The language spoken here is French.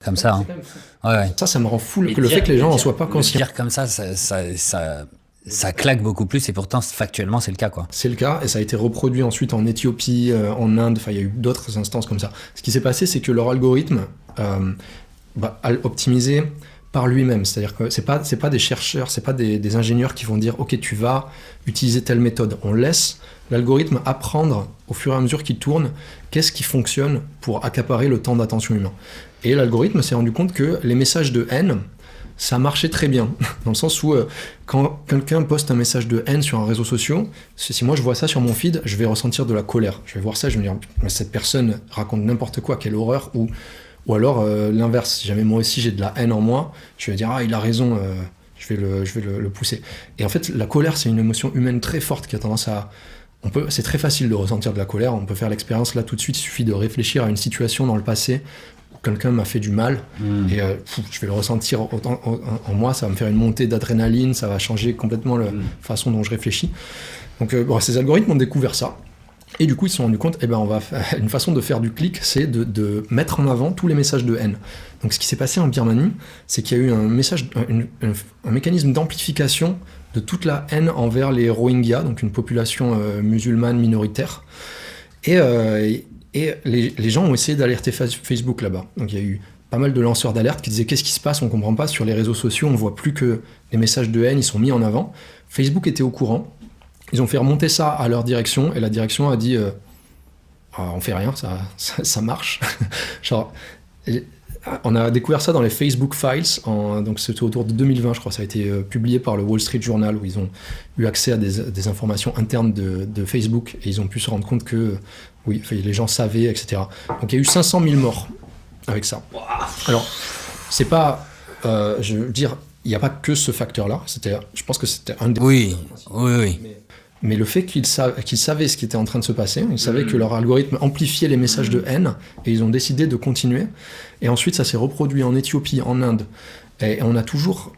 Comme ça, hein. Ouais, ouais. Ça me rend fou Et que le dire- fait que les gens et en dire- soient pas conscients. Dire comme ça claque beaucoup plus, et pourtant, factuellement, c'est le cas, quoi. C'est le cas, et ça a été reproduit ensuite en Éthiopie, en Inde, enfin il y a eu d'autres instances comme ça. Ce qui s'est passé, c'est que leur algorithme a optimisé par lui-même, c'est-à-dire que c'est pas des chercheurs, c'est pas des ingénieurs qui vont dire ok tu vas utiliser telle méthode. On laisse l'algorithme apprendre au fur et à mesure qu'il tourne qu'est-ce qui fonctionne pour accaparer le temps d'attention humain. Et l'algorithme s'est rendu compte que les messages de haine, ça marchait très bien, dans le sens où quand quelqu'un poste un message de haine sur un réseau social, si moi je vois ça sur mon feed, je vais ressentir de la colère. Je vais voir ça, je vais me dire, mais cette personne raconte n'importe quoi, quelle horreur, ou alors l'inverse, si jamais moi aussi j'ai de la haine en moi, je vais dire, ah il a raison, je vais le pousser. Et en fait, la colère, c'est une émotion humaine très forte qui a tendance à... c'est très facile de ressentir de la colère, on peut faire l'expérience là tout de suite, il suffit de réfléchir à une situation dans le passé quelqu'un m'a fait du mal et je vais le ressentir en moi, ça va me faire une montée d'adrénaline, ça va changer complètement la façon dont je réfléchis. Donc ces algorithmes ont découvert ça et du coup ils se sont rendus compte, une façon de faire du clic, c'est de mettre en avant tous les messages de haine. Donc ce qui s'est passé en Birmanie, c'est qu'il y a eu un mécanisme d'amplification de toute la haine envers les Rohingyas, donc une population musulmane minoritaire. Et les gens ont essayé d'alerter Facebook là-bas. Donc il y a eu pas mal de lanceurs d'alerte qui disaient qu'est-ce qui se passe, on comprend pas, sur les réseaux sociaux, on voit plus que les messages de haine, ils sont mis en avant. Facebook était au courant, ils ont fait remonter ça à leur direction, et la direction a dit on fait rien, ça marche. Genre, on a découvert ça dans les Facebook Files, donc c'était autour de 2020 je crois, ça a été publié par le Wall Street Journal où ils ont eu accès à des informations internes de Facebook et ils ont pu se rendre compte que oui, les gens savaient, etc. Donc il y a eu 500 000 morts avec ça. Alors, c'est pas, je veux dire, il n'y a pas que ce facteur-là, je pense que c'était un des... Oui. Mais le fait qu'ils savaient ce qui était en train de se passer, ils savaient que leur algorithme amplifiait les messages de haine, et ils ont décidé de continuer. Et ensuite, ça s'est reproduit en Éthiopie, en Inde. Et on a toujours...